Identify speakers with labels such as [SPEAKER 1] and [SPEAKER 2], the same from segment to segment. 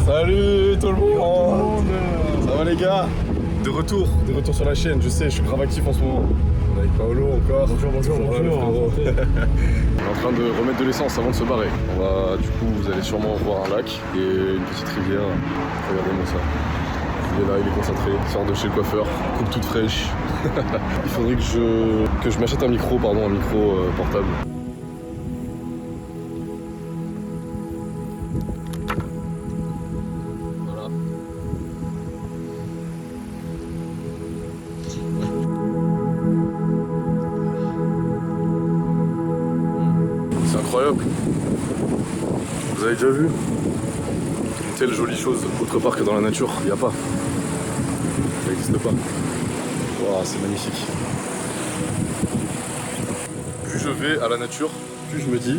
[SPEAKER 1] Salut tout le monde. Ça va les gars? De retour sur la chaîne, je sais, je suis grave actif en ce moment. On est avec Paolo encore.
[SPEAKER 2] Bonjour.
[SPEAKER 1] On est en train de remettre de l'essence avant de se barrer. Du coup, vous allez sûrement voir un lac et une petite rivière. Regardez-moi ça. Il est là, il est concentré, il sort de chez le coiffeur, coupe toute fraîche. Il faudrait que je m'achète un micro portable. Voilà. C'est incroyable. Vous avez déjà vu une telle jolie chose autre part que dans la nature? Il n'y a pas. Ça n'existe pas. Wow, c'est magnifique. Plus je vais à la nature, plus je me dis,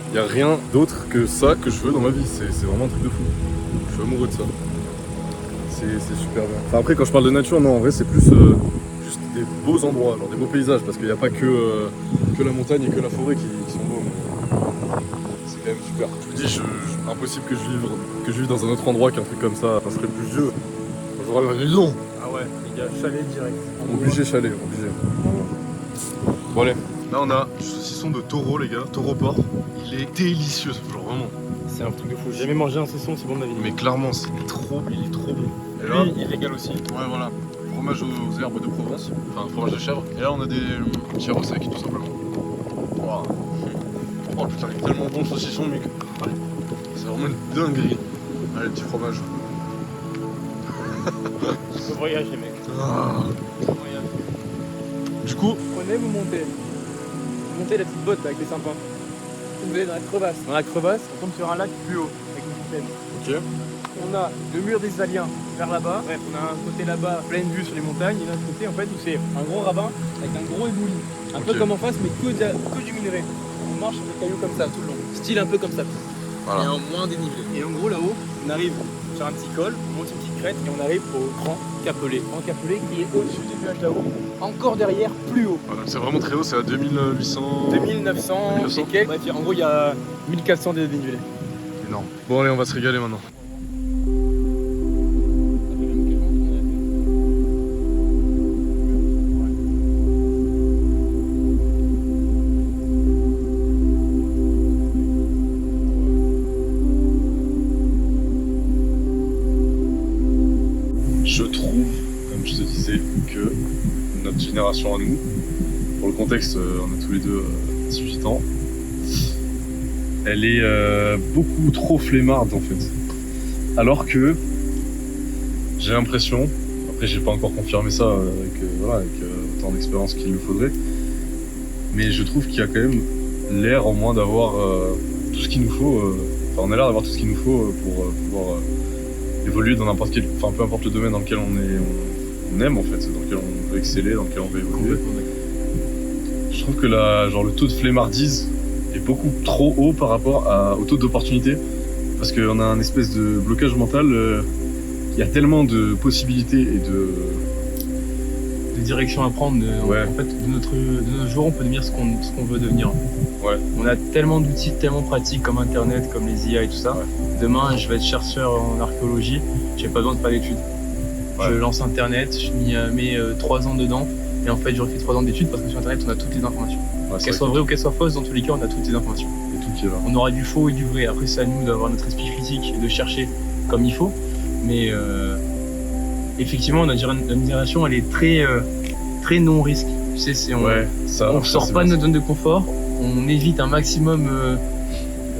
[SPEAKER 1] il n'y a rien d'autre que ça que je veux dans ma vie. C'est vraiment un truc de fou. Je suis amoureux de ça. C'est super bien. Enfin, après, quand je parle de nature, non, en vrai, c'est plus juste des beaux endroits, genre des beaux paysages, parce qu'il n'y a pas que la montagne et que la forêt qui sont beaux. C'est quand même super. Je me dis, impossible que je vive dans un autre endroit qu'un truc comme ça. Ça serait plus vieux. J'aurais la maison.
[SPEAKER 2] Ah ouais, il y a chalet direct.
[SPEAKER 1] Obligé chalet, obligé. Bon allez, là on a du saucisson de taureau les gars, taureau porc. Il est délicieux, genre vraiment.
[SPEAKER 2] C'est un truc de fou. J'ai jamais mangé un saucisson aussi bon de ma vie.
[SPEAKER 1] Mais clairement, il est trop bon. Et là,
[SPEAKER 2] lui, il régale aussi.
[SPEAKER 1] Ouais voilà, fromage aux herbes de Provence, enfin fromage de chèvre. Et là on a des chèvres secs tout simplement. Wow. Oh putain, il est tellement bon le saucisson mec. Ouais. C'est vraiment une dinguerie. Allez, le petit fromage.
[SPEAKER 2] Le voyage les mecs.
[SPEAKER 1] Ah. Du coup,
[SPEAKER 2] Prenez, vous montez. Vous montez la petite botte là, avec les sympas. Vous allez dans la crevasse. Dans la crevasse, on tombe sur un lac plus haut, avec une fontaine.
[SPEAKER 1] ok.
[SPEAKER 2] On a le mur des aliens vers là-bas. Bref, on a un côté là-bas, pleine vue sur les montagnes. Et l'autre côté, en fait, où c'est un gros ravin avec un gros éboulis. Un peu comme en face, mais que du minerai. On marche sur des cailloux comme ça tout le long. Style un peu comme ça.
[SPEAKER 1] Voilà.
[SPEAKER 2] Et en moins dénivelé. Et en gros, là-haut, on arrive sur un petit col, on monte une petite crête et on arrive au Grand Capelé. Grand Capelé qui est au-dessus des nuages là-haut. Encore derrière, plus haut.
[SPEAKER 1] Voilà, c'est vraiment très haut, c'est à 2900.
[SPEAKER 2] 2900 et quelques. Bref, en gros, il y a 1400 de dénivelé.
[SPEAKER 1] Énorme. Bon allez, on va se régaler maintenant. Je trouve, comme je te disais, que notre génération à nous, pour le contexte, on a tous les deux 18 ans, elle est beaucoup trop flemmarde en fait. Alors que j'ai l'impression, après j'ai pas encore confirmé ça avec autant d'expérience qu'il le faudrait, mais je trouve qu'il y a quand même l'air au moins d'avoir tout ce qu'il nous faut, enfin on a l'air d'avoir tout ce qu'il nous faut pour pouvoir évoluer dans n'importe quel, enfin peu importe le domaine dans lequel on aime en fait, dans lequel on veut exceller, dans lequel on veut évoluer. Je trouve que le taux de flemmardise est beaucoup trop haut par rapport au taux d'opportunité, parce qu'on a un espèce de blocage mental. Il y a tellement de possibilités et de
[SPEAKER 2] direction à prendre.
[SPEAKER 1] Ouais.
[SPEAKER 2] En fait, de nos jours, on peut devenir ce qu'on veut devenir.
[SPEAKER 1] Ouais.
[SPEAKER 2] On a tellement d'outils, tellement pratiques comme Internet, comme les IA et tout ça.
[SPEAKER 1] Ouais.
[SPEAKER 2] Demain, je vais être chercheur en archéologie, j'ai pas besoin de faire d'études.
[SPEAKER 1] Ouais.
[SPEAKER 2] Je lance Internet, je mets 3 ans dedans, et en fait, je refais 3 ans d'études parce que sur Internet, on a toutes les informations.
[SPEAKER 1] Ouais,
[SPEAKER 2] Qu'elles soient vraies ou qu'elles soient fausses, dans tous les cas, on a toutes les informations.
[SPEAKER 1] et tout qui est là.
[SPEAKER 2] On aura du faux et du vrai. Après, c'est à nous d'avoir notre esprit critique et de chercher comme il faut. Mais effectivement, notre génération, elle est très non-risque. Tu sais, on sort pas de notre zone de confort, on évite un maximum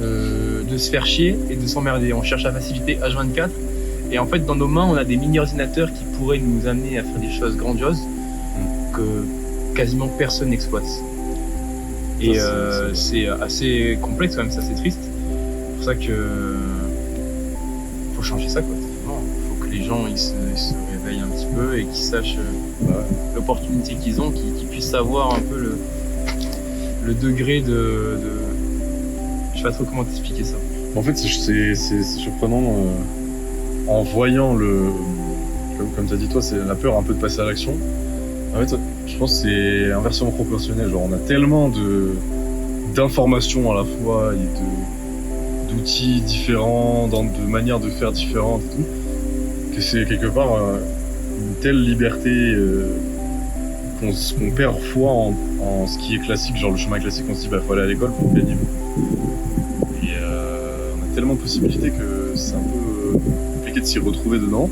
[SPEAKER 2] de se faire chier et de s'emmerder. On cherche la facilité H24. Et en fait, dans nos mains, on a des mini-ordinateurs qui pourraient nous amener à faire des choses grandioses que quasiment personne n'exploite. Et c'est assez complexe quand même, c'est assez triste. C'est pour ça que faut changer ça quoi. Faut que les gens ils se réveillent un petit peu et qu'ils sachent l'opportunité qu'ils ont, qu'ils puissent savoir un peu le degré de... Je sais pas trop comment t'expliquer ça.
[SPEAKER 1] En fait, c'est surprenant en voyant comme tu as dit toi, c'est la peur un peu de passer à l'action. En fait, je pense que c'est inversement proportionnel. Genre, on a tellement d'informations à la fois et de d'outils différents, de manières de faire différentes et tout, que c'est quelque part une telle liberté qu'on perd foi en ce qui est classique, genre le chemin classique, on se dit bah faut aller à l'école pour gagner. Et on a tellement de possibilités que c'est un peu compliqué de s'y retrouver dedans.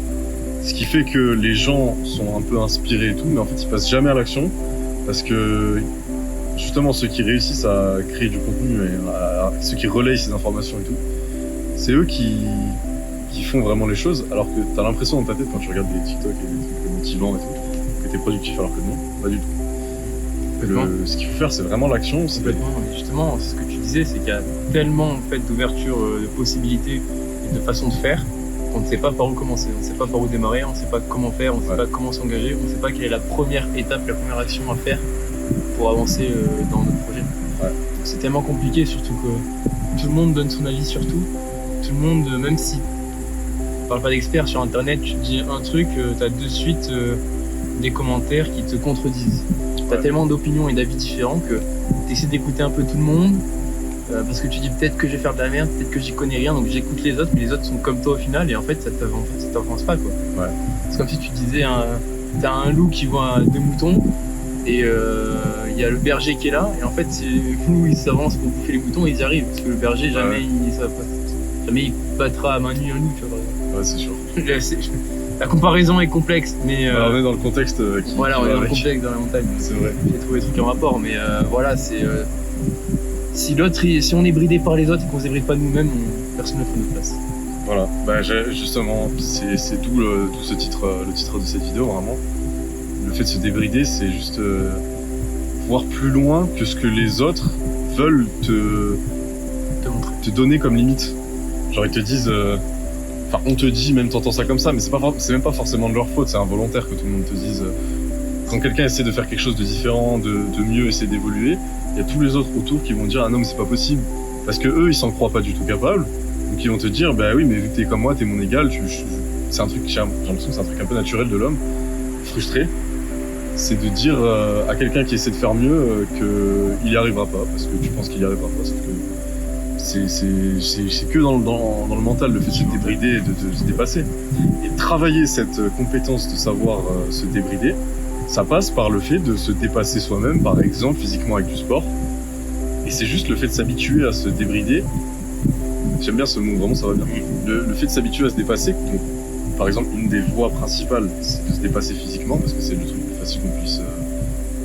[SPEAKER 1] Ce qui fait que les gens sont un peu inspirés et tout, mais en fait ils passent jamais à l'action parce que justement ceux qui réussissent à créer du contenu et ceux qui relayent ces informations et tout, c'est eux qui font vraiment les choses, alors que t'as l'impression dans ta tête quand tu regardes des TikTok et des trucs motivants et tout, que t'es productif alors que non, pas du tout. Ce qu'il faut faire c'est vraiment l'action.
[SPEAKER 2] Complètement. Et justement, ce que tu disais, c'est qu'il y a tellement en fait, d'ouverture de possibilités et de façons de faire qu'on ne sait pas par où commencer, on ne sait pas par où démarrer, on ne sait pas comment faire, on ne sait pas comment s'engager, on ne sait pas quelle est la première étape, la première action à faire pour avancer dans notre projet.
[SPEAKER 1] Ouais.
[SPEAKER 2] C'est tellement compliqué, surtout que tout le monde donne son avis sur tout. Tout le monde, même si on parle pas d'experts sur internet, tu dis un truc, tu as de suite des commentaires qui te contredisent. Tu as tellement d'opinions et d'avis différents que tu essaies d'écouter un peu tout le monde. Parce que tu dis peut-être que je vais faire de la merde, peut-être que j'y connais rien, donc j'écoute les autres, mais les autres sont comme toi au final, et en fait ça t'avance pas quoi.
[SPEAKER 1] Ouais.
[SPEAKER 2] C'est comme si tu disais, t'as un loup qui voit 2 moutons, et il y a le berger qui est là, et en fait le loup il s'avance pour bouffer les moutons et ils y arrivent, parce que le berger jamais il battra à main nue un loup, tu vois.
[SPEAKER 1] Ouais, c'est sûr.
[SPEAKER 2] La comparaison est complexe, mais...
[SPEAKER 1] on est dans le contexte
[SPEAKER 2] voilà, on est dans le contexte, dans la montagne.
[SPEAKER 1] C'est vrai.
[SPEAKER 2] J'ai trouvé des trucs en rapport, mais voilà, c'est... Si on est bridé par les autres et qu'on se débride pas de nous-mêmes, personne ne fait notre place.
[SPEAKER 1] Voilà, bah, justement, c'est tout ce titre, le titre de cette vidéo, vraiment. Le fait de se débrider, c'est juste voir plus loin que ce que les autres veulent te donner comme limite. Genre ils te disent, enfin on te dit, même t'entends ça comme ça, mais c'est même pas forcément de leur faute, c'est involontaire que tout le monde te dise. Quand quelqu'un essaie de faire quelque chose de différent, de mieux, essaie d'évoluer, il y a tous les autres autour qui vont dire ah non mais c'est pas possible, parce que eux ils s'en croient pas du tout capables, donc ils vont te dire bah oui mais vu que t'es comme moi, t'es mon égal, c'est un truc, j'ai l'impression que c'est un truc un peu naturel de l'homme, frustré, c'est de dire à quelqu'un qui essaie de faire mieux qu'il y arrivera pas, parce que tu penses qu'il y arrivera pas, sauf que c'est que dans le mental, le fait de se débrider et de se dépasser. Et travailler cette compétence de savoir se débrider, ça passe par le fait de se dépasser soi-même, par exemple physiquement avec du sport. Et c'est juste le fait de s'habituer à se débrider. J'aime bien ce mot, vraiment ça va bien. Le fait de s'habituer à se dépasser, donc, par exemple une des voies principales, c'est de se dépasser physiquement, parce que c'est le truc le plus facile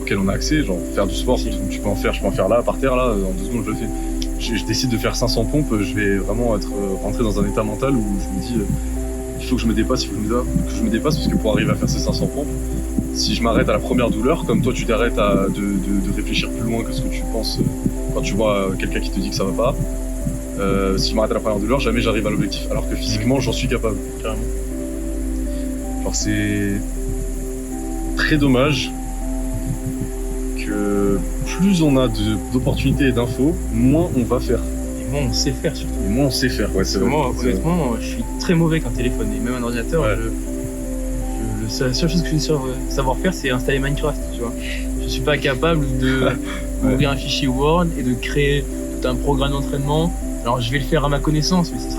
[SPEAKER 1] auquel on a accès. Genre faire du sport, je peux en faire là, par terre, là, en 2 secondes je le fais. Je décide de faire 500 pompes, je vais vraiment rentrer dans un état mental où je me dis il faut que je me dépasse, parce que pour arriver à faire ces 500 pompes, si je m'arrête à la première douleur, comme toi tu t'arrêtes de réfléchir plus loin que ce que tu penses quand tu vois quelqu'un qui te dit que ça va pas, si je m'arrête à la première douleur, jamais j'arrive à l'objectif, alors que physiquement j'en suis capable.
[SPEAKER 2] Carrément.
[SPEAKER 1] Alors c'est très dommage que plus on a d'opportunités et d'infos, moins on va faire.
[SPEAKER 2] Et moins on sait faire surtout.
[SPEAKER 1] Et moins on sait faire, ouais, c'est vrai.
[SPEAKER 2] Moi, honnêtement, je suis très mauvais avec un téléphone, et même un ordinateur,
[SPEAKER 1] ouais.
[SPEAKER 2] La seule chose que je sais savoir faire, c'est installer Minecraft, tu vois. Je suis pas capable de ouvrir un fichier Word et de créer tout un programme d'entraînement. Alors je vais le faire à ma connaissance, mais ça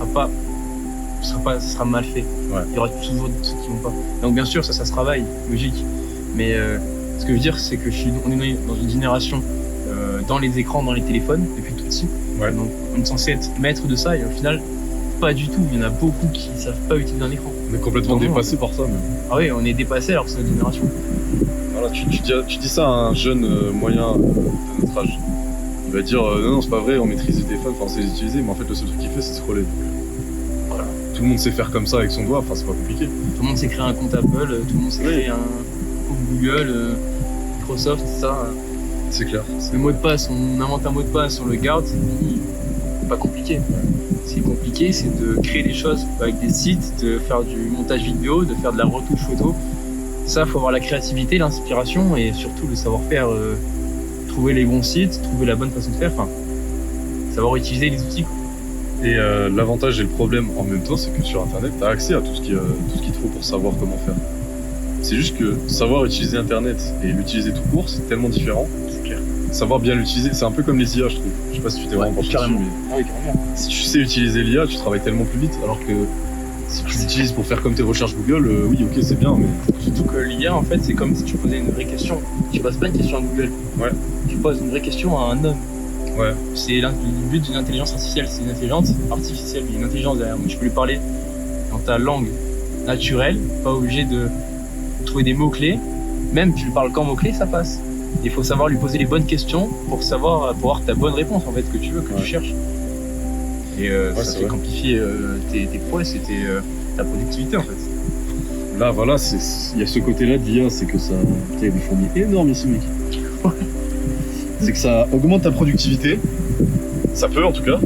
[SPEAKER 2] sera mal fait.
[SPEAKER 1] Ouais.
[SPEAKER 2] Il y aura toujours des trucs qui vont pas. Donc bien sûr, ça se travaille, logique. Mais ce que je veux dire, c'est que on est dans une génération dans les écrans, dans les téléphones, depuis tout petit.
[SPEAKER 1] Ouais.
[SPEAKER 2] Donc on est censé être maître de ça, et au final, pas du tout. Il y en a beaucoup qui savent pas utiliser un écran.
[SPEAKER 1] On est complètement dépassé par ça. Même.
[SPEAKER 2] Ah oui, on est dépassé alors que c'est notre génération.
[SPEAKER 1] Voilà, tu dis ça à un jeune moyen de notre âge. Il va dire non, c'est pas vrai, on maîtrise les téléphones, enfin on sait les utiliser, mais en fait le seul truc qu'il fait c'est scroller. Donc, voilà. Tout le monde sait faire comme ça avec son doigt, enfin c'est pas compliqué.
[SPEAKER 2] Tout le monde sait créer un compte Apple, tout le monde sait créer un compte Google, Microsoft, tout ça.
[SPEAKER 1] C'est clair.
[SPEAKER 2] Le mot de passe, on invente un mot de passe, on le garde, c'est pas compliqué. Ce qui est compliqué, c'est de créer des choses avec des sites, de faire du montage vidéo, de faire de la retouche photo. Ça, faut avoir la créativité, l'inspiration et surtout le savoir-faire, trouver les bons sites, trouver la bonne façon de faire, enfin, savoir utiliser les outils.
[SPEAKER 1] Et l'avantage et le problème en même temps, c'est que sur Internet, tu as accès à tout ce qu'il te faut pour savoir comment faire. C'est juste que savoir utiliser Internet et l'utiliser tout court, c'est tellement différent.
[SPEAKER 2] C'est clair.
[SPEAKER 1] savoir bien l'utiliser. C'est un peu comme les IA, je trouve. Je sais pas si tu t'es vraiment penché
[SPEAKER 2] carrément.
[SPEAKER 1] dessus, mais
[SPEAKER 2] Ah oui, carrément.
[SPEAKER 1] si tu sais utiliser l'IA, tu travailles tellement plus vite, alors que si tu l'utilises pour faire comme tes recherches Google, oui, ok, c'est bien, mais
[SPEAKER 2] Surtout que l'IA, en fait, c'est comme si tu posais une vraie question. Tu poses pas une question à Google.
[SPEAKER 1] Ouais.
[SPEAKER 2] Tu poses une vraie question à un homme.
[SPEAKER 1] ouais,
[SPEAKER 2] C'est le but d'une intelligence artificielle. C'est une intelligence artificielle. Il y a une intelligence derrière. Donc tu peux lui parler dans ta langue naturelle, pas obligé de trouver des mots-clés. Même tu lui parles qu'en mots-clés, ça passe. Il faut savoir lui poser les bonnes questions pour avoir ta bonne réponse, en fait, que tu veux, que tu cherches. Et ça
[SPEAKER 1] c'est
[SPEAKER 2] fait
[SPEAKER 1] vrai.
[SPEAKER 2] qu'amplifier tes prouesses et ta productivité, en fait.
[SPEAKER 1] là, voilà, il y a ce côté-là de l'IA, c'est que ça. Putain, il y a des fourmis énormes ici, mec. C'est que ça augmente ta productivité. Ça peut, en tout cas.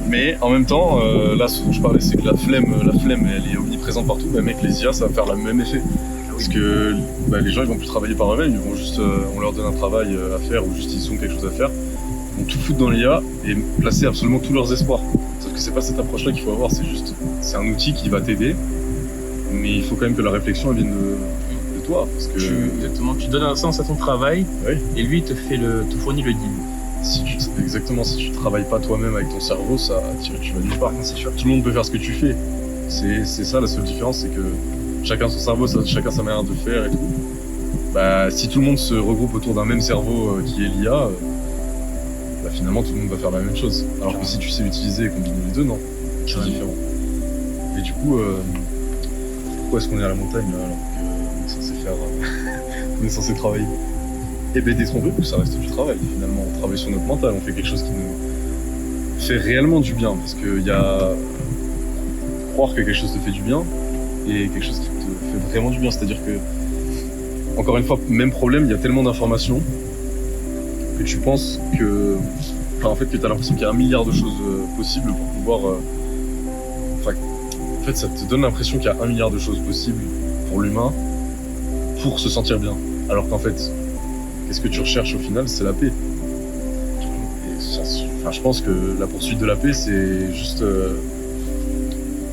[SPEAKER 1] Mais en même temps, là, ce dont je parlais, c'est que la flemme, elle est omniprésente partout. Bah, mec, les IA, ça va faire le même effet. Parce que les gens, ils vont plus travailler par eux-mêmes, ils vont juste, on leur donne un travail à faire ou juste ils ont quelque chose à faire. Ils vont tout foutre dans l'IA et placer absolument tous leurs espoirs. Sauf que c'est pas cette approche-là qu'il faut avoir, c'est un outil qui va t'aider, mais il faut quand même que la réflexion elle vienne de toi. Parce que
[SPEAKER 2] Exactement, tu donnes un sens à ton travail
[SPEAKER 1] oui,
[SPEAKER 2] et lui te fournit le guide.
[SPEAKER 1] exactement, si tu travailles pas toi-même avec ton cerveau, tu vas nulle part.
[SPEAKER 2] C'est sûr.
[SPEAKER 1] Tout le monde peut faire ce que tu fais. C'est ça la seule différence, c'est que chacun son cerveau, chacun sa manière de faire et tout. Bah, si tout le monde se regroupe autour d'un même cerveau qui est l'IA, bah, finalement tout le monde va faire la même chose. Alors que si tu sais utiliser et combiner les deux, non, c'est différent. Et du coup, pourquoi est-ce qu'on est à la montagne là, alors qu'on est censé faire, on est censé travailler? Et ben détrompez-vous, ça reste du travail finalement. On travaille sur notre mental, on fait quelque chose qui nous fait réellement du bien, parce que il y a croire que quelque chose te fait du bien et quelque chose qui te fait vraiment du bien. C'est-à-dire que, encore une fois, même problème, il y a tellement d'informations que tu penses que, en fait, que t'as l'impression qu'il y a 1 milliard de choses possibles pour pouvoir, en fait, ça te donne l'impression qu'il y a 1 milliard de choses possibles pour l'humain pour se sentir bien. Alors qu'en fait, qu'est-ce que tu recherches au final? C'est la paix. Et je pense que la poursuite de la paix, c'est juste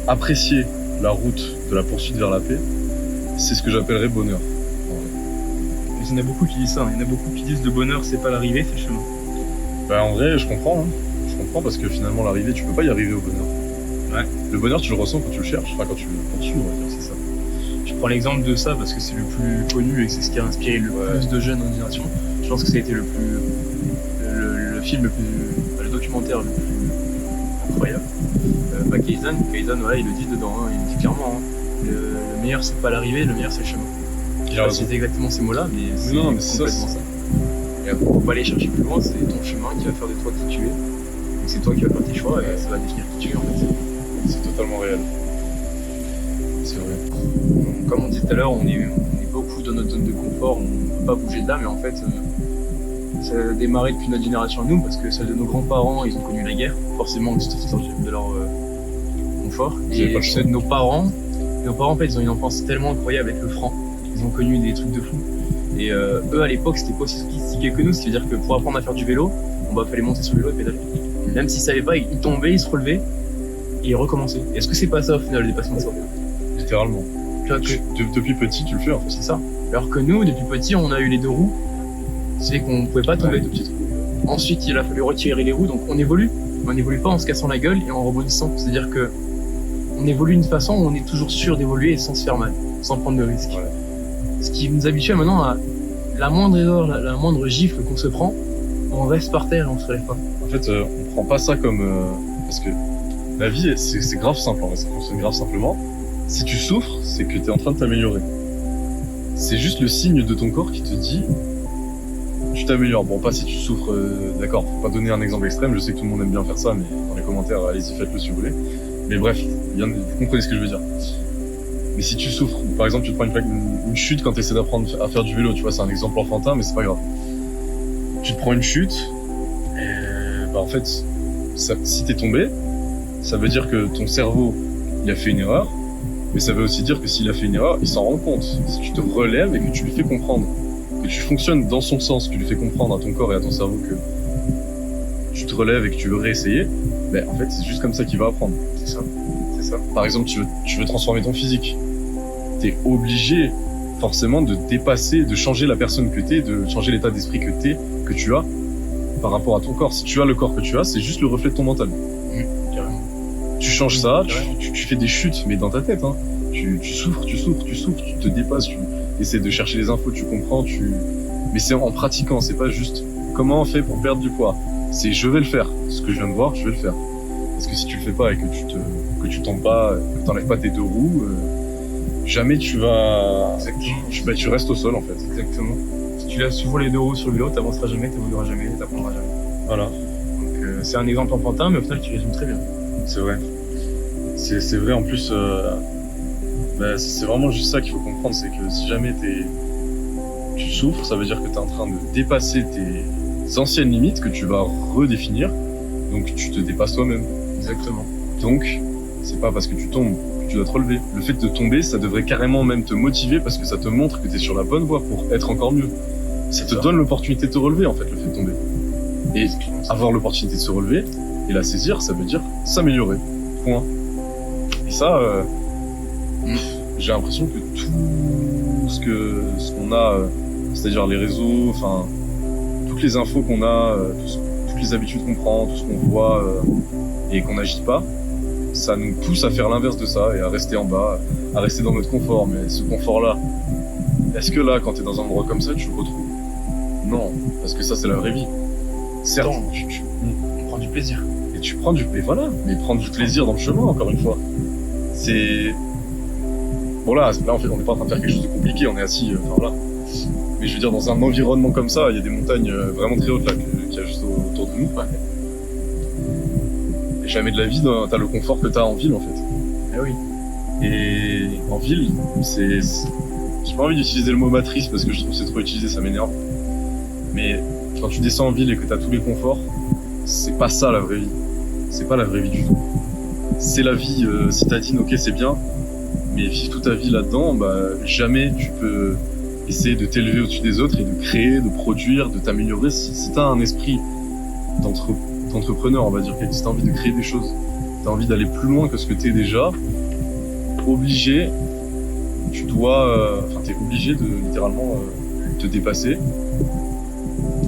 [SPEAKER 1] apprécier la route de la poursuite vers la paix. C'est ce que j'appellerais bonheur.
[SPEAKER 2] Mais il y en a beaucoup qui disent ça. Il y en a beaucoup qui disent le bonheur, c'est pas l'arrivée, c'est le chemin.
[SPEAKER 1] Bah, en vrai, je comprends. Hein. Je comprends parce que finalement, l'arrivée, tu peux pas y arriver au bonheur.
[SPEAKER 2] Ouais.
[SPEAKER 1] Le bonheur, tu le ressens quand tu le cherches, quand tu le poursuis, on va dire, c'est ça.
[SPEAKER 2] Je prends l'exemple de ça parce que c'est le plus connu et que c'est ce qui a inspiré le plus de jeunes en génération. Je pense que ça a été le film le plus, le documentaire le plus incroyable. Kaizen, voilà, il le dit dedans, hein, il dit clairement, hein, le meilleur c'est pas l'arrivée, le meilleur c'est le chemin. Je sais pas si c'est exactement ces mots-là, mais c'est
[SPEAKER 1] non, mais c'est
[SPEAKER 2] complètement ça. Et après, faut pas aller chercher plus loin, c'est ton chemin qui va faire de toi qui tu es. Donc c'est toi qui vas faire tes choix et ça va définir qui tu es en fait.
[SPEAKER 1] C'est totalement réel. C'est vrai.
[SPEAKER 2] Comme on disait tout à l'heure, on est beaucoup dans notre zone de confort, on ne peut pas bouger de là, mais en fait, ça a démarré depuis notre génération à nous, parce que celle de nos grands-parents, ils ont connu la guerre, forcément, ils sont sortis de leur confort. Et ceux de nos parents, en fait, ils ont une enfance tellement incroyable avec le franc, ils ont connu des trucs de fou. Et eux, à l'époque, c'était pas aussi sophistiqué que nous, c'est-à-dire que pour apprendre à faire du vélo, on fallait monter sur le vélo et pédaler. Même s'ils savaient pas, ils tombaient, ils se relevaient, et ils recommençaient. Est-ce que c'est pas ça, au final, le dépassement de soi?
[SPEAKER 1] Littéralement. Depuis petit, tu le fais en fait.
[SPEAKER 2] C'est ça. Alors que nous, depuis petit, on a eu les 2 roues. C'est qu'on pouvait pas tomber. Ensuite, il a fallu retirer les roues, donc on évolue. Mais on n'évolue pas en se cassant la gueule et en rebondissant. C'est-à-dire que on évolue d'une façon où on est toujours sûr d'évoluer et sans se faire mal, sans prendre de risques.
[SPEAKER 1] Ouais.
[SPEAKER 2] Ce qui nous habitue maintenant à la moindre erreur, la moindre gifle qu'on se prend, on reste par terre et on se relève pas.
[SPEAKER 1] En fait, on prend pas ça comme parce que la vie, c'est grave simple. En vrai, ça fonctionne grave simplement. Si tu souffres, c'est que tu es en train de t'améliorer. C'est juste le signe de ton corps qui te dit tu t'améliores. Bon, pas si tu souffres, d'accord, faut pas donner un exemple extrême, je sais que tout le monde aime bien faire ça, mais dans les commentaires, allez-y, faites-le si vous voulez. Mais bref, vous comprenez ce que je veux dire. Mais si tu souffres, par exemple, tu te prends une chute quand tu essaies d'apprendre à faire du vélo, tu vois, c'est un exemple enfantin, mais c'est pas grave. Tu te prends une chute, et bah en fait, si t'es tombé, ça veut dire que ton cerveau, il a fait une erreur, mais ça veut aussi dire que s'il a fait une erreur, il s'en rend compte. Si tu te relèves et que tu lui fais comprendre, que tu fonctionnes dans son sens, que tu lui fais comprendre à ton corps et à ton cerveau que tu te relèves et que tu veux réessayer, ben en fait c'est juste comme ça qu'il va apprendre. C'est ça. Par exemple, tu veux transformer ton physique. T'es obligé forcément de dépasser, de changer la personne que t'es, de changer l'état d'esprit que tu as par rapport à ton corps. Si tu as le corps que tu as, c'est juste le reflet de ton mental.
[SPEAKER 2] Carrément.
[SPEAKER 1] Tu changes ça, tu fais des chutes, mais dans ta tête, hein. Tu souffres, tu te dépasses, tu essaies de chercher les infos, tu comprends, mais c'est en pratiquant, c'est pas juste comment on fait pour perdre du poids. C'est je vais le faire. Ce que je viens de voir, je vais le faire. Parce que si tu le fais pas et que tu tombes pas, que t'enlèves pas tes 2 roues, jamais tu vas... Tu restes au sol, en fait.
[SPEAKER 2] Exactement. Si tu laisses souvent les 2 roues sur le vélo, t'avanceras jamais, t'évolueras jamais, t'apprendras jamais.
[SPEAKER 1] Voilà.
[SPEAKER 2] Donc c'est un exemple enfantin, mais au final tu résumes très bien.
[SPEAKER 1] C'est vrai. C'est vrai, en plus, c'est vraiment juste ça qu'il faut comprendre, c'est que si jamais tu souffres, ça veut dire que t'es en train de dépasser tes anciennes limites que tu vas redéfinir, donc tu te dépasses toi-même.
[SPEAKER 2] Exactement.
[SPEAKER 1] Donc, c'est pas parce que tu tombes que tu dois te relever. Le fait de tomber, ça devrait carrément même te motiver parce que ça te montre que t'es sur la bonne voie pour être encore mieux. Ça te donne l'opportunité de te relever, en fait, le fait de tomber. Et avoir l'opportunité de se relever et la saisir, ça veut dire s'améliorer. Point. Et ça, j'ai l'impression que tout ce qu'on a, c'est-à-dire les réseaux, enfin, toutes les infos qu'on a, toutes les habitudes qu'on prend, tout ce qu'on voit et qu'on n'agit pas, ça nous pousse à faire l'inverse de ça et à rester en bas, à rester dans notre confort. Mais ce confort-là, est-ce que là, quand t'es dans un endroit comme ça, tu le retrouves? Non, parce que ça, c'est la vraie vie. Certes,
[SPEAKER 2] on prend du plaisir.
[SPEAKER 1] Et tu prends du plaisir, voilà, mais prendre du plaisir dans le chemin, encore une fois. C'est... Bon là en fait, on n'est pas en train de faire quelque chose de compliqué, on est assis, enfin voilà. Mais je veux dire, dans un environnement comme ça, il y a des montagnes vraiment très hautes là, qu'il y a juste autour de nous. Ouais. Et jamais de la vie, t'as le confort que t'as en ville, en fait.
[SPEAKER 2] Ah oui.
[SPEAKER 1] Et en ville, j'ai pas envie d'utiliser le mot matrice parce que je trouve que c'est trop utilisé, ça m'énerve. Mais quand tu descends en ville et que t'as tous les conforts, c'est pas ça la vraie vie. C'est pas la vraie vie du tout. C'est la vie citadine, ok, c'est bien, mais vivre toute ta vie là-dedans, jamais tu peux essayer de t'élever au-dessus des autres et de créer, de produire, de t'améliorer. Si t'as un esprit d'entrepreneur, on va dire, si t'as envie de créer des choses, t'as envie d'aller plus loin que ce que t'es déjà, obligé, t'es obligé de littéralement te dépasser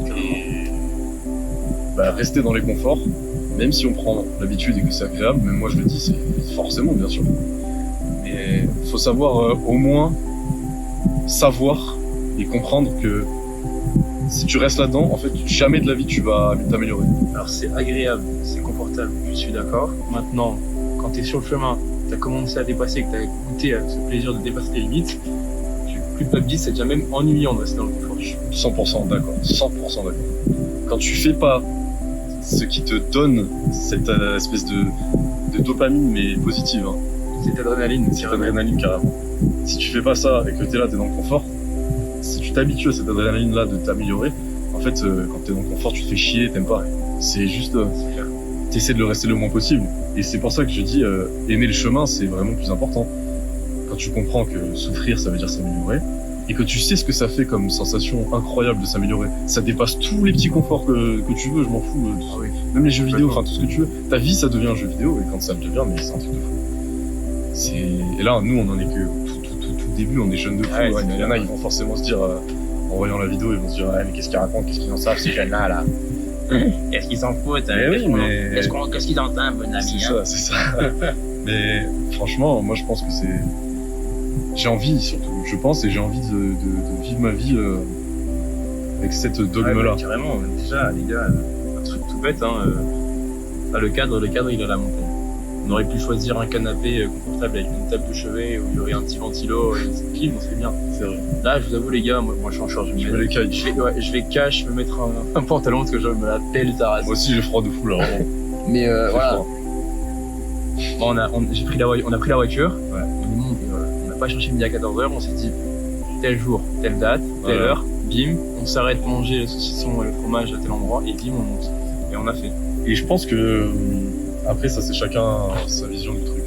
[SPEAKER 1] et rester dans les conforts, même si on prend l'habitude et que c'est agréable. Même moi je le dis, c'est forcément bien sûr. Mais faut savoir au moins savoir et comprendre que si tu restes là-dedans, en fait, jamais de la vie tu vas t'améliorer.
[SPEAKER 2] Alors c'est agréable, c'est confortable, je suis d'accord. Maintenant, quand t'es sur le chemin, t'as commencé à dépasser, que t'as goûté à ce plaisir de dépasser tes limites, tu culpabilises, c'est déjà même ennuyant de rester dans le confort.
[SPEAKER 1] Je suis 100% d'accord, 100% d'accord. Quand tu fais pas ce qui te donne cette espèce de dopamine, mais positive, hein.
[SPEAKER 2] Cette adrénaline
[SPEAKER 1] carrément. Si tu fais pas ça et que t'es là, t'es dans le confort, si tu t'habitues à cette adrénaline-là de t'améliorer, en fait, quand t'es dans le confort, tu te fais chier, t'aimes pas. C'est juste, t'essaies de le rester le moins possible. Et c'est pour ça que je dis, aimer le chemin, c'est vraiment plus important. Quand tu comprends que souffrir, ça veut dire s'améliorer, et que tu sais ce que ça fait comme sensation incroyable de s'améliorer. Ça dépasse tous les petits conforts que tu veux, je m'en fous. Même les jeux vidéo, enfin tout ce que tu veux. Ta vie, ça devient un jeu vidéo, et quand ça le devient, mais c'est un truc de fou. Et là, nous, on en est que tout début, on est jeunes de fou. Ouais, il y en a, ils vont forcément se dire, en voyant la vidéo, ils vont se dire, mais qu'est-ce qu'ils racontent, qu'est-ce qu'ils en savent, ces jeunes-là, là.
[SPEAKER 2] Qu'est-ce qu'ils s'en foutent,
[SPEAKER 1] qu'est-ce
[SPEAKER 2] qu'ils entendent, bon ami.
[SPEAKER 1] C'est ça. Mais franchement, moi, je pense que c'est... J'ai envie, surtout, je pense, et j'ai envie de vivre ma vie avec cette dogme-là.
[SPEAKER 2] Ouais, carrément, déjà, les gars, un truc tout bête, hein, le cadre, il est à la montagne. On aurait pu choisir un canapé confortable avec une table de chevet où il y aurait un petit ventilo et une clim, on serait bien.
[SPEAKER 1] C'est vrai.
[SPEAKER 2] Là, je vous avoue, les gars, moi je suis en short.
[SPEAKER 1] Je
[SPEAKER 2] vais cash, me mettre un pantalon parce que je me la pelle ta race.
[SPEAKER 1] Moi aussi, j'ai froid de fou, là.
[SPEAKER 2] Mais voilà. Bon, on a pris la voiture.
[SPEAKER 1] Ouais.
[SPEAKER 2] On n'a pas cherché midi à 14h, on s'est dit tel jour, telle date, telle heure, bim, on s'arrête manger le saucisson et le fromage à tel endroit et bim, on monte. Et on a fait.
[SPEAKER 1] Et je pense que après ça c'est chacun sa vision du truc.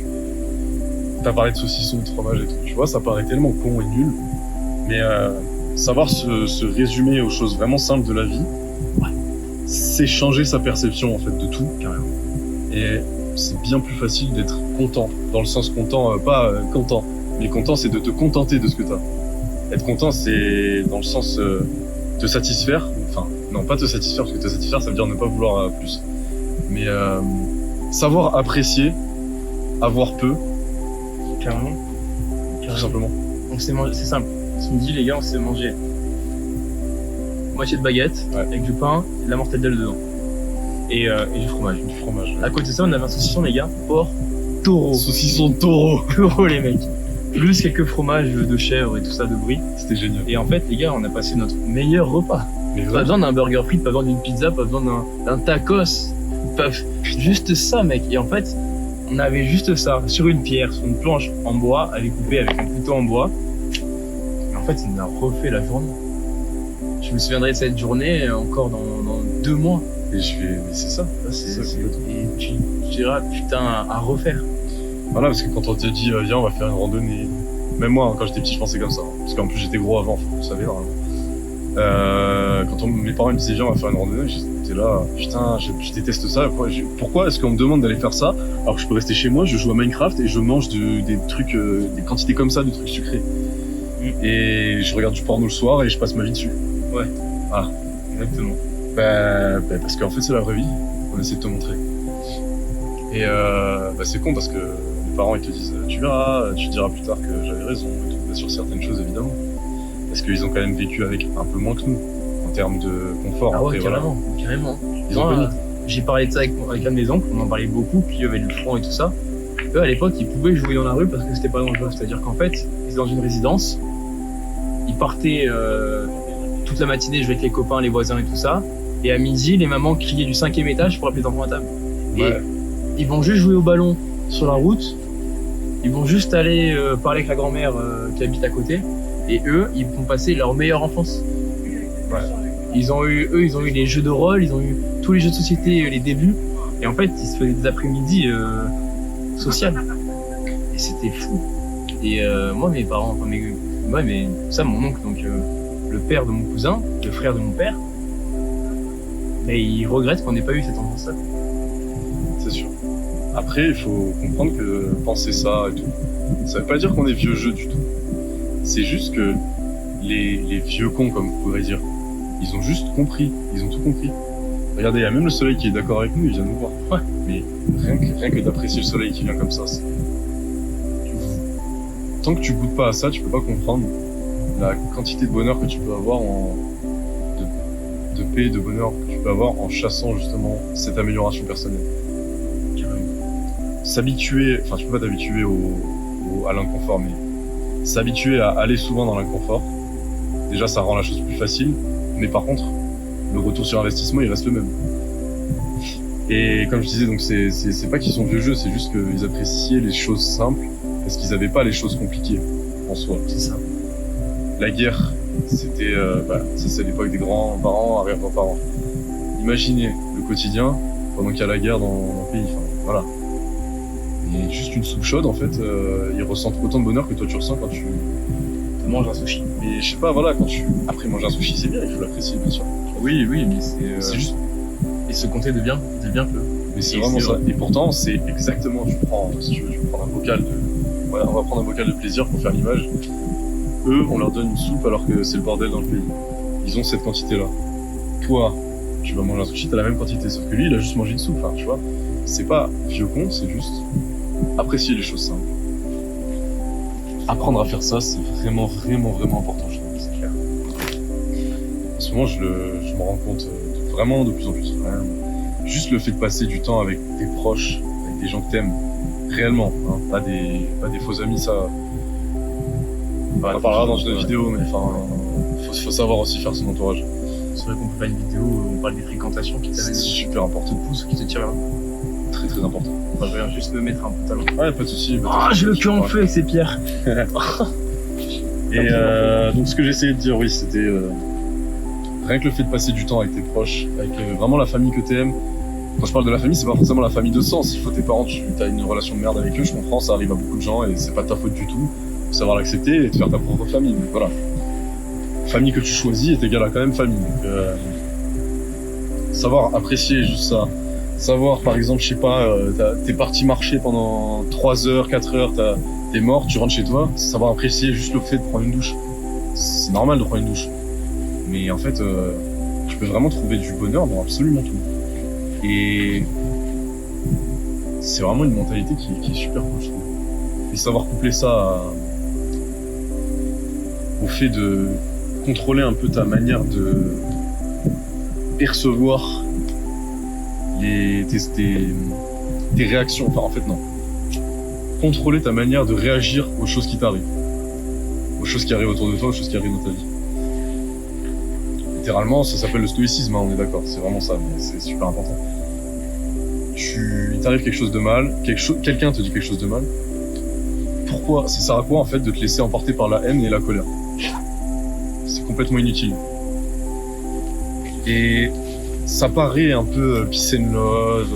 [SPEAKER 1] T'as parlé de saucisson, de fromage et tout, tu vois, ça paraît tellement con et nul, mais savoir se résumer aux choses vraiment simples de la vie, c'est changer sa perception en fait de tout, carrément. Et c'est bien plus facile d'être content, dans le sens content, pas content, mais content c'est de te contenter de ce que t'as. Être content c'est dans le sens te satisfaire, enfin Non, pas te satisfaire, parce que te satisfaire, ça veut dire ne pas vouloir plus. Mais savoir apprécier, avoir peu,
[SPEAKER 2] Carrément.
[SPEAKER 1] tout simplement.
[SPEAKER 2] On s'est mangé, c'est simple. Ce midi, les gars, on s'est mangé moitié de baguette avec du pain et de la mortadelle dedans. Et du fromage.
[SPEAKER 1] Du fromage.
[SPEAKER 2] À côté de ça, on avait un saucisson, les gars, porc, taureau.
[SPEAKER 1] Saucisson de taureau.
[SPEAKER 2] Taureau, les mecs. Plus quelques fromages de chèvre et tout ça de brie.
[SPEAKER 1] C'était génial.
[SPEAKER 2] Et en fait, les gars, on a passé notre meilleur repas.
[SPEAKER 1] Mais
[SPEAKER 2] Pas besoin d'un burger frites, pas besoin d'une pizza, pas besoin d'un tacos. Juste ça, mec. Et en fait, on avait juste ça sur une pierre, sur une planche en bois, à découper avec un couteau en bois. Et en fait, il nous a refait la journée. Je me souviendrai de cette journée encore dans 2 mois.
[SPEAKER 1] Et je fais, mais c'est ça.
[SPEAKER 2] Et tu diras, putain, à refaire.
[SPEAKER 1] Voilà, parce que quand on te dit, viens, on va faire une randonnée. Même moi, quand j'étais petit, je pensais comme ça. Parce qu'en plus, j'étais gros avant, vous savez, normalement. Quand mes parents me disaient, viens, on va faire une randonnée, j'étais là, putain, je déteste ça. Pourquoi est-ce qu'on me demande d'aller faire ça alors que je peux rester chez moi, je joue à Minecraft et je mange des trucs, des quantités comme ça, de trucs sucrés. Et je regarde du porno le soir et je passe ma vie dessus.
[SPEAKER 2] Ouais.
[SPEAKER 1] Ah.
[SPEAKER 2] Exactement.
[SPEAKER 1] Parce qu'en fait, c'est la vraie vie. On essaie de te montrer. Et c'est con parce que les parents ils te disent tu verras, tu diras plus tard que j'avais raison et tout, sur certaines choses évidemment. Parce qu'ils ont quand même vécu avec un peu moins que nous en termes de confort.
[SPEAKER 2] Ah ouais,
[SPEAKER 1] après,
[SPEAKER 2] carrément,
[SPEAKER 1] voilà.
[SPEAKER 2] carrément.
[SPEAKER 1] Ils ont connu.
[SPEAKER 2] J'ai parlé de ça avec un de mes oncles, on en parlait beaucoup, puis il y avait le front et tout ça. Eux à l'époque ils pouvaient jouer dans la rue parce que c'était pas dangereux, c'est-à-dire qu'en fait ils étaient dans une résidence, ils partaient toute la matinée jouer avec les copains, les voisins et tout ça, et à midi les mamans criaient du 5e étage pour appeler les enfants à table.
[SPEAKER 1] Ouais.
[SPEAKER 2] Et ils vont juste jouer au ballon sur la route, ils vont juste aller parler avec la grand-mère qui habite à côté, et eux ils vont passer leur meilleure enfance.
[SPEAKER 1] Ouais.
[SPEAKER 2] Ils ont eu les jeux de rôle, ils ont eu tous les jeux de société, les débuts, et en fait ils se faisaient des après-midi sociales. Et c'était fou. Et moi mes parents, ça mon oncle, donc le père de mon cousin, le frère de mon père, mais il regrette qu'on n'ait pas eu cette enfance-là.
[SPEAKER 1] C'est sûr. Après, il faut comprendre que penser ça et tout, ça veut pas dire qu'on est vieux jeu du tout. C'est juste que les vieux cons, comme vous pourrez dire, ils ont juste compris, ils ont tout compris. Regardez, il y a même le soleil qui est d'accord avec nous, il vient nous voir.
[SPEAKER 2] Ouais.
[SPEAKER 1] Mais rien que d'apprécier le soleil qui vient comme ça, tant que tu goûtes pas à ça, tu peux pas comprendre la quantité de bonheur que tu peux avoir de paix, de bonheur que tu peux avoir en chassant justement cette amélioration personnelle. S'habituer, enfin tu peux pas t'habituer à l'inconfort, mais s'habituer à aller souvent dans l'inconfort, déjà ça rend la chose plus facile, mais par contre, le retour sur investissement il reste le même. Et comme je disais, donc c'est pas qu'ils sont vieux jeux, c'est juste qu'ils appréciaient les choses simples, parce qu'ils avaient pas les choses compliquées en soi.
[SPEAKER 2] C'est ça.
[SPEAKER 1] La guerre, c'était, ça c'est l'époque des grands-parents, arrière-grands-parents. Imaginez le quotidien pendant qu'il y a la guerre dans le pays, enfin voilà. Et juste une soupe chaude, en fait, ils ressentent autant de bonheur que toi tu ressens quand tu
[SPEAKER 2] Mange un sushi.
[SPEAKER 1] Mais je sais pas, voilà, après manger un sushi, c'est bien, il faut l'apprécier, bien sûr.
[SPEAKER 2] Oui, mais
[SPEAKER 1] C'est juste,
[SPEAKER 2] et se compter de bien peu.
[SPEAKER 1] mais c'est
[SPEAKER 2] Et
[SPEAKER 1] vraiment
[SPEAKER 2] c'est
[SPEAKER 1] ça.
[SPEAKER 2] vrai.
[SPEAKER 1] Et pourtant, c'est exactement, si tu veux, tu prends un bocal on va prendre un bocal de plaisir pour faire l'image. Eux, on leur donne une soupe alors que c'est le bordel dans le pays. Ils ont cette quantité-là. Toi, tu vas manger un sushi, t'as la même quantité, sauf que lui, il a juste mangé une soupe, enfin, tu vois. C'est pas vieux con, c'est juste apprécier les choses simples. Apprendre à faire ça, c'est vraiment, vraiment, vraiment important, je trouve, c'est clair. En ce moment, je m'en rends compte vraiment de plus en plus. Vraiment. Juste le fait de passer du temps avec des proches, avec des gens que t'aimes, réellement, hein, pas des faux amis, ça. On en parlera dans une vidéo, mais enfin, faut savoir aussi faire son entourage.
[SPEAKER 2] C'est vrai qu'on peut faire une vidéo où on parle des fréquentations qui
[SPEAKER 1] C'est
[SPEAKER 2] t'amènent
[SPEAKER 1] super important.
[SPEAKER 2] de pouce, qui te tirent vers le haut.
[SPEAKER 1] Très très important.
[SPEAKER 2] Enfin, je vais juste me mettre un pantalon.
[SPEAKER 1] Ouais, pas de soucis.
[SPEAKER 2] Ah, j'ai le cul en feu avec ces pierres.
[SPEAKER 1] Et donc ce que j'essayais de dire, oui, c'était rien que le fait de passer du temps avec tes proches, avec vraiment la famille que t'aimes. Quand je parle de la famille, c'est pas forcément la famille de sang. S'il faut tes parents, t'as une relation de merde avec eux, je comprends, ça arrive à beaucoup de gens et c'est pas de ta faute du tout. Faut savoir l'accepter et te faire ta propre famille. Donc, voilà. Famille que tu choisis est égale à quand même famille. Donc, savoir apprécier juste ça. Savoir, par exemple, je sais pas, t'es parti marcher pendant 3 heures, 4 heures, t'es mort, tu rentres chez toi, savoir apprécier juste le fait de prendre une douche. C'est normal de prendre une douche. Mais en fait, tu peux vraiment trouver du bonheur dans absolument tout. Et c'est vraiment une mentalité qui est super cool, je trouve. Et savoir coupler ça au fait de contrôler un peu ta manière de percevoir tes réactions. Enfin, en fait, non. Contrôler ta manière de réagir aux choses qui t'arrivent. Aux choses qui arrivent autour de toi, aux choses qui arrivent dans ta vie. Littéralement, ça s'appelle le stoïcisme, hein, on est d'accord. C'est vraiment ça, mais c'est super important. Il t'arrive quelque chose de mal, quelqu'un te dit quelque chose de mal. Pourquoi? Ça sert à quoi, en fait, de te laisser emporter par la haine et la colère? C'est complètement inutile. Et ça paraît un peu peace and love,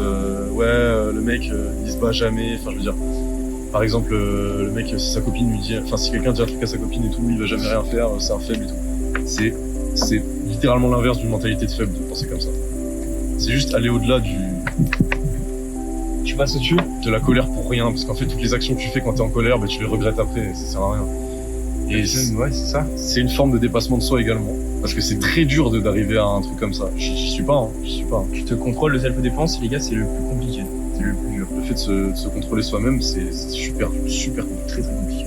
[SPEAKER 1] le mec il se bat jamais, enfin je veux dire, par exemple le mec si sa copine lui dit, enfin si quelqu'un dit un truc à sa copine et tout, il va jamais rien faire, c'est un faible et tout. C'est littéralement l'inverse d'une mentalité de faible de penser comme ça. C'est juste aller au-delà
[SPEAKER 2] Tu passes au-dessus
[SPEAKER 1] de la colère pour rien, parce qu'en fait toutes les actions que tu fais quand t'es en colère, tu les regrettes après, et ça sert à rien. Et
[SPEAKER 2] ouais, c'est ça.
[SPEAKER 1] C'est une forme de dépassement de soi également. Parce que c'est très dur d'arriver à un truc comme ça. J'y suis pas.
[SPEAKER 2] Tu te contrôles, le self-défense, les gars, c'est le plus compliqué.
[SPEAKER 1] C'est le plus dur. Le fait de se contrôler soi-même, c'est super compliqué.
[SPEAKER 2] Très très compliqué.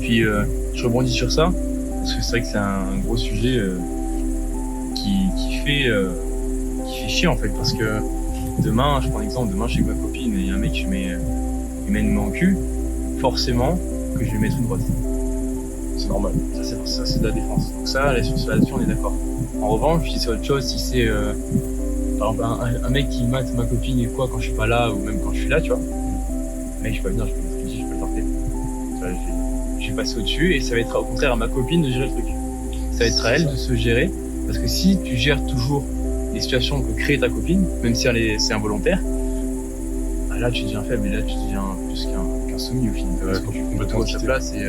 [SPEAKER 2] Puis, je rebondis sur ça, parce que c'est vrai que c'est un gros sujet qui fait chier en fait. Parce que demain, je prends l'exemple, demain je suis avec ma copine et un mec il met une main au cul, forcément que je vais mettre une droite.
[SPEAKER 1] C'est normal.
[SPEAKER 2] Ça c'est de la défense. Donc ça, là-dessus on est d'accord. En revanche, si c'est autre chose, si c'est par exemple un mec qui mate ma copine et quoi quand je suis pas là ou même quand je suis là, tu vois, le mec je peux venir, je peux le porter. Je vais passer au-dessus et ça va être au contraire à ma copine de gérer le truc. Ça va être à elle de se gérer, parce que si tu gères toujours les situations que crée ta copine, même si c'est involontaire, bah là tu deviens faible et là tu deviens plus qu'un soumis au final. Parce que tu complètement à sa place et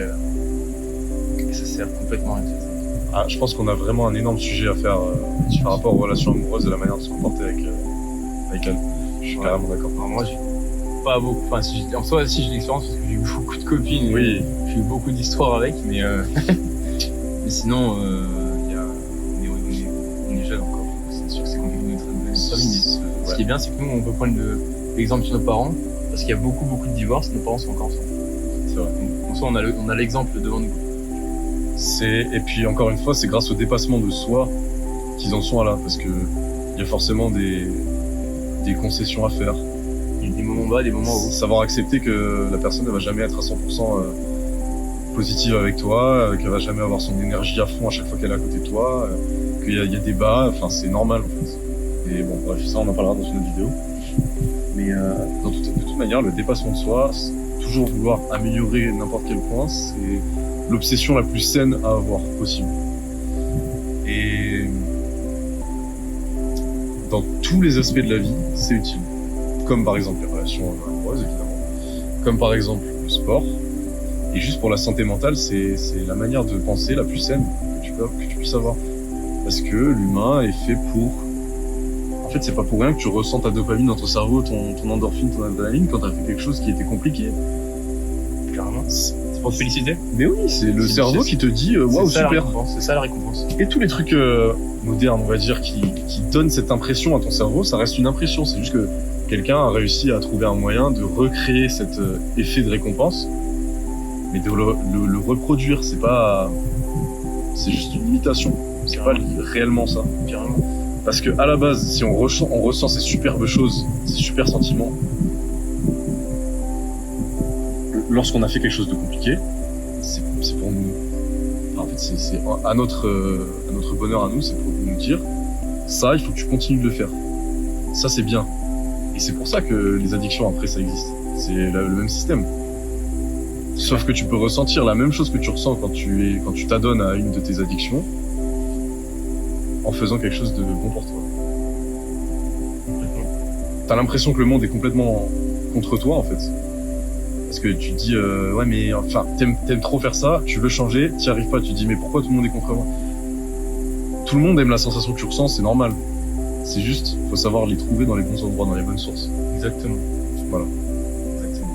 [SPEAKER 2] ça sert complètement à rien.
[SPEAKER 1] Je pense qu'on a vraiment un énorme sujet à faire par rapport aux relations amoureuses et la manière de se comporter avec elle. Je suis carrément d'accord.
[SPEAKER 2] Alors moi j'ai pas beaucoup, en soi aussi j'ai l'expérience parce que j'ai eu beaucoup de copines,
[SPEAKER 1] oui.
[SPEAKER 2] J'ai eu beaucoup d'histoires avec, mais sinon on est jeune encore. C'est sûr que c'est compliqué de notre vie, mais ce qui est bien c'est que nous on peut prendre l'exemple sur nos parents, parce qu'il y a beaucoup de divorces, nos parents sont encore ensemble.
[SPEAKER 1] C'est vrai.
[SPEAKER 2] Donc, en soi on a l'exemple devant nous.
[SPEAKER 1] Et puis encore une fois, c'est grâce au dépassement de soi qu'ils en sont là, parce que il y a forcément des concessions à faire.
[SPEAKER 2] Il y a des moments bas, des moments hauts.
[SPEAKER 1] Savoir accepter que la personne ne va jamais être à 100% positive avec toi, qu'elle va jamais avoir son énergie à fond à chaque fois qu'elle est à côté de toi, qu'il y a des bas, enfin c'est normal en fait. Et bon bref, ça on en parlera dans une autre vidéo. Mais de toute manière, le dépassement de soi, toujours vouloir améliorer n'importe quel point, c'est l'obsession la plus saine à avoir possible. Et dans tous les aspects de la vie, c'est utile. Comme par exemple les relations amoureuses, évidemment. Comme par exemple le sport. Et juste pour la santé mentale, c'est la manière de penser la plus saine que tu puisses avoir. Parce que l'humain est fait pour... En fait, c'est pas pour rien que tu ressens ta dopamine dans ton cerveau, ton endorphine, ton adrénaline quand t'as fait quelque chose qui était compliqué.
[SPEAKER 2] Carrément. C'est pour te féliciter.
[SPEAKER 1] Mais oui, c'est le cerveau qui te dit waouh, super.
[SPEAKER 2] C'est ça la récompense.
[SPEAKER 1] Et tous les trucs modernes, on va dire, qui donnent cette impression à ton cerveau, ça reste une impression. C'est juste que quelqu'un a réussi à trouver un moyen de recréer cet effet de récompense, mais de le reproduire. C'est juste une imitation. C'est pas réellement ça.
[SPEAKER 2] Carrément.
[SPEAKER 1] Parce que à la base, si on ressent ces superbes choses, ces super sentiments, lorsqu'on a fait quelque chose de compliqué, c'est pour nous. Enfin, en fait, c'est à notre bonheur à nous, c'est pour nous dire ça, il faut que tu continues de le faire. Ça, c'est bien. Et c'est pour ça que les addictions après ça existe. C'est le même système. Sauf que tu peux ressentir la même chose que tu ressens quand tu t'adonnes à une de tes addictions, en faisant quelque chose de bon pour toi. T'as l'impression que le monde est complètement contre toi en fait. Parce que tu te dis ouais mais enfin t'aimes trop faire ça, tu veux changer, t'y arrives pas, tu te dis mais pourquoi tout le monde est contre moi? Tout le monde aime la sensation que tu ressens, c'est normal. C'est juste, faut savoir les trouver dans les bons endroits, dans les bonnes sources.
[SPEAKER 2] Exactement.
[SPEAKER 1] Voilà. Exactement.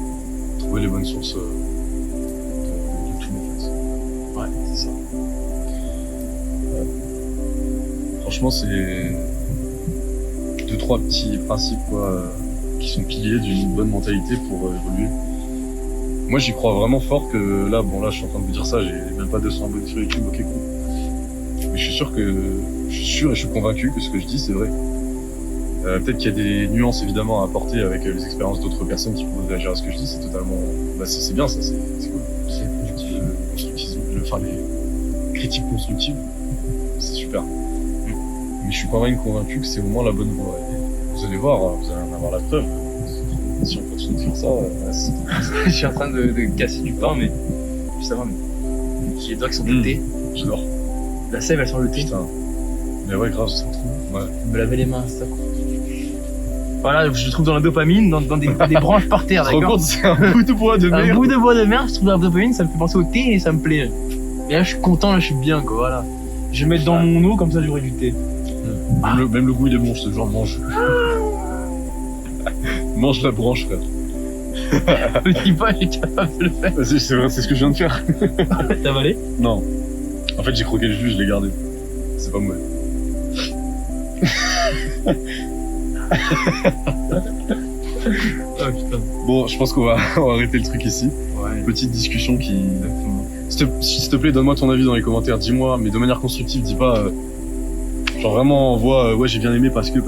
[SPEAKER 1] Trouver les bonnes sources de tout en fait.
[SPEAKER 2] Ouais, c'est ça.
[SPEAKER 1] franchement, c'est 2-3 petits principes qui sont piliers d'une bonne mentalité pour évoluer. Moi, j'y crois vraiment fort que là, je suis en train de vous dire ça, j'ai même pas 200 abonnés sur YouTube, ok, cool. Mais je suis sûr et je suis convaincu que ce que je dis, c'est vrai. Peut-être qu'il y a des nuances évidemment à apporter avec les expériences d'autres personnes qui peuvent réagir à ce que je dis, c'est totalement, c'est bien, ça, c'est cool. C'est constructif, les critiques constructives, c'est super. Mais je suis quand même convaincu que c'est au moins la bonne voie. Et vous allez voir, vous allez en avoir la preuve. Si on continue de faire ça,
[SPEAKER 2] Je suis en train de casser du pain, mais ça va, mais j'ai les doigts qui sont de thé.
[SPEAKER 1] J'adore.
[SPEAKER 2] La sève, elle sent le thé.
[SPEAKER 1] Putain. Mais ouais, grave, c'est trop. Ouais.
[SPEAKER 2] Me laver les mains, ça. Voilà, je trouve dans la dopamine, dans des branches par terre,
[SPEAKER 1] Tu te rends
[SPEAKER 2] d'accord.
[SPEAKER 1] compte, c'est un bout de bois de merde.
[SPEAKER 2] Un bout de bois de merde, je trouve dans la dopamine, ça me fait penser au thé et ça me plaît. Et là, je suis content, là, je suis bien, quoi, voilà. Je vais mettre dans mon eau, comme ça, j'aurai du thé.
[SPEAKER 1] Même le goût, il est bon, je te jure, mange. Mange la branche, frère.
[SPEAKER 2] Me dis pas, j'ai capable de le faire.
[SPEAKER 1] Vas-y, c'est vrai, c'est ce que je viens de faire.
[SPEAKER 2] T'as avalé?
[SPEAKER 1] Non. En fait, j'ai croqué le jus, je l'ai gardé. C'est pas mauvais.
[SPEAKER 2] Oh putain.
[SPEAKER 1] Bon, je pense qu'on va arrêter le truc ici.
[SPEAKER 2] Ouais.
[SPEAKER 1] Petite discussion qui... S'il te plaît, donne-moi ton avis dans les commentaires. Dis-moi, mais de manière constructive, dis pas... genre vraiment, envoie, ouais, j'ai bien aimé parce que...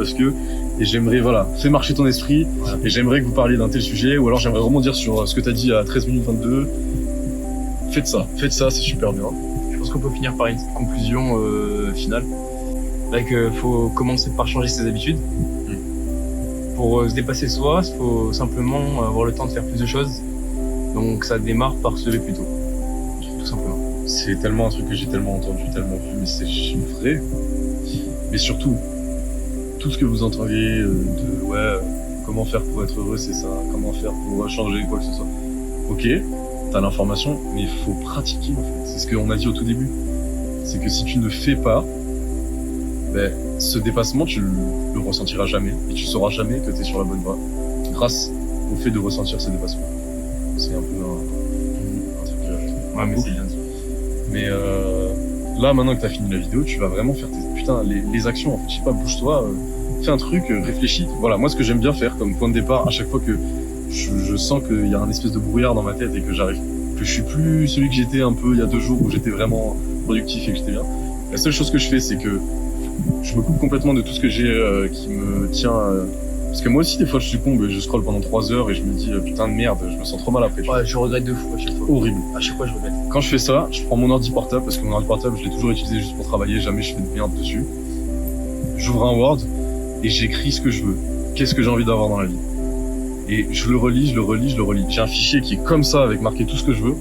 [SPEAKER 1] Et j'aimerais, voilà, fais marcher ton esprit.
[SPEAKER 2] Voilà.
[SPEAKER 1] Et j'aimerais que vous parliez d'un tel sujet. Ou alors j'aimerais rebondir sur ce que t'as dit à 13 minutes 22. Faites ça, c'est super bien.
[SPEAKER 2] Je pense qu'on peut finir par une conclusion finale. Faut commencer par changer ses habitudes. Pour se dépasser soi, il faut simplement avoir le temps de faire plus de choses. Donc ça démarre par se lever plus tôt. Tout simplement.
[SPEAKER 1] C'est tellement un truc que j'ai tellement entendu, tellement vu, mais c'est vrai. Mais surtout, tout ce que vous entendiez comment faire pour être heureux, c'est ça. Comment faire pour changer quoi que ce soit. Ok, t'as l'information, mais il faut pratiquer en fait. C'est ce qu'on a dit au tout début. C'est que si tu ne fais pas, ce dépassement, tu le ressentiras jamais. Et tu sauras jamais que t'es sur la bonne voie. Grâce au fait de ressentir ce dépassement. C'est un peu un truc...
[SPEAKER 2] Ouais, mais c'est bien dit.
[SPEAKER 1] Mais là, maintenant que t'as fini la vidéo, tu vas vraiment faire les actions. En fait, je sais pas, bouge-toi, fais un truc, réfléchis. Voilà, moi, ce que j'aime bien faire comme point de départ, à chaque fois que je sens qu'il y a un espèce de brouillard dans ma tête et que je suis plus celui que j'étais un peu il y a 2 jours où j'étais vraiment productif et que j'étais bien. La seule chose que je fais, c'est que je me coupe complètement de tout ce que j'ai qui me tient. Parce que moi aussi, des fois, je succombe, je scrolle pendant 3 heures et je me dis putain de merde, je me sens trop mal après.
[SPEAKER 2] Ouais, je regrette 2 fois à chaque fois.
[SPEAKER 1] Horrible.
[SPEAKER 2] À chaque fois, je regrette.
[SPEAKER 1] Quand je fais ça, je prends mon ordi portable, parce que mon ordi portable, je l'ai toujours utilisé juste pour travailler, jamais je fais de merde dessus. J'ouvre un Word et j'écris ce que je veux. Qu'est-ce que j'ai envie d'avoir dans la vie. Et je le relis. J'ai un fichier qui est comme ça, avec marqué tout ce que je veux.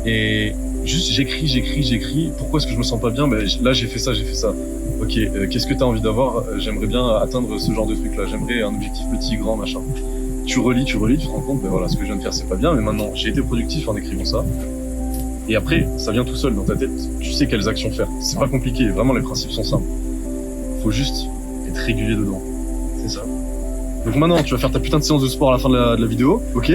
[SPEAKER 1] Et juste, j'écris. Pourquoi est-ce que je me sens pas bien? Là, j'ai fait ça. Ok, qu'est-ce que t'as envie d'avoir? J'aimerais bien atteindre ce genre de truc-là. J'aimerais un objectif petit, grand, machin. Tu relis, tu te rends compte, voilà, ce que je viens de faire, c'est pas bien, mais maintenant, j'ai été productif en écrivant ça. Et après, ça vient tout seul dans ta tête. Tu sais quelles actions faire. C'est pas compliqué. Vraiment, les principes sont simples. Faut juste être régulier dedans.
[SPEAKER 2] C'est ça.
[SPEAKER 1] Donc maintenant, tu vas faire ta putain de séance de sport à la fin de la vidéo, ok?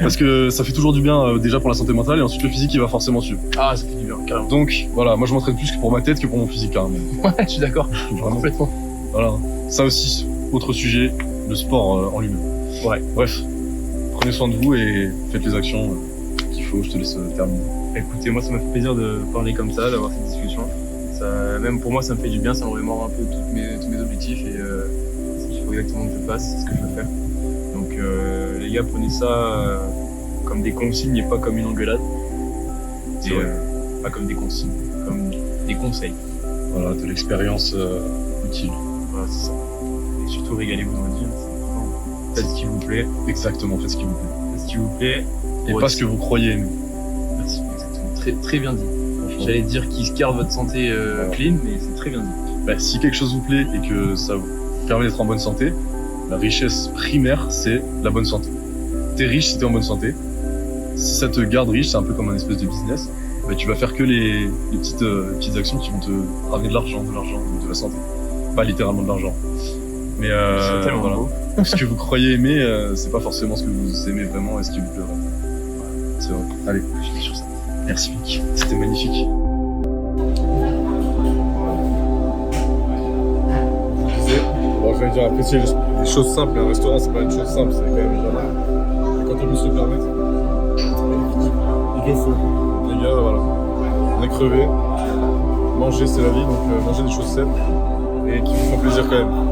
[SPEAKER 1] Parce que ça fait toujours du bien déjà pour la santé mentale et ensuite le physique il va forcément suivre.
[SPEAKER 2] Ah, ça fait du bien, carrément.
[SPEAKER 1] Donc voilà, moi je m'entraîne plus que pour ma tête que pour mon physique carrément.
[SPEAKER 2] Ouais, je suis d'accord.
[SPEAKER 1] Vraiment.
[SPEAKER 2] Complètement.
[SPEAKER 1] Voilà. Ça aussi, autre sujet, le sport en lui-même.
[SPEAKER 2] Ouais.
[SPEAKER 1] Bref, prenez soin de vous et faites les actions qu'il faut, je te laisse terminer.
[SPEAKER 2] Écoutez, moi ça m'a fait plaisir de parler comme ça, d'avoir cette discussion. Ça, même pour moi ça me fait du bien, ça me remémore un peu tous mes objectifs et ce qu'il faut exactement que je fasse, ce que je veux faire. Donc les gars, prenez ça comme des consignes et pas comme une engueulade.
[SPEAKER 1] C'est
[SPEAKER 2] Et
[SPEAKER 1] vrai.
[SPEAKER 2] pas comme des consignes, comme des conseils.
[SPEAKER 1] Voilà, de l'expérience utile.
[SPEAKER 2] Voilà, c'est ça. Et surtout régalez-vous dans votre vie, c'est important. Faites ce qui vous plaît.
[SPEAKER 1] Exactement, faites ce qui vous plaît.
[SPEAKER 2] Faites ce qui vous plaît.
[SPEAKER 1] Et pas ce que vous croyez aimer.
[SPEAKER 2] Merci, exactement. Très, très bien dit.
[SPEAKER 1] Franchement.
[SPEAKER 2] J'allais dire qui se garde votre santé clean, mais c'est très bien dit.
[SPEAKER 1] Si quelque chose vous plaît et que ça vous permet d'être en bonne santé, la richesse primaire, c'est la bonne santé. T'es riche si t'es en bonne santé. Si ça te garde riche, c'est un peu comme un espèce de business. Tu vas faire que les petites actions qui vont te ramener de l'argent, de la santé. Pas littéralement de l'argent. Mais
[SPEAKER 2] C'est tellement
[SPEAKER 1] voilà.
[SPEAKER 2] beau.
[SPEAKER 1] Ce que vous croyez aimer, c'est pas forcément ce que vous aimez vraiment et ce qui vous plaît vraiment. C'est vrai. Allez, je finis sur ça. Merci Vic. C'était magnifique. Bon, j'allais dire apprécier les choses simples, mais un restaurant, c'est pas une chose simple, c'est quand même genre. Quand on peut se le permettre, il le faut. Les gars, voilà. On est crevés. Manger, c'est la vie, donc manger des choses saines et qui vous font plaisir quand même.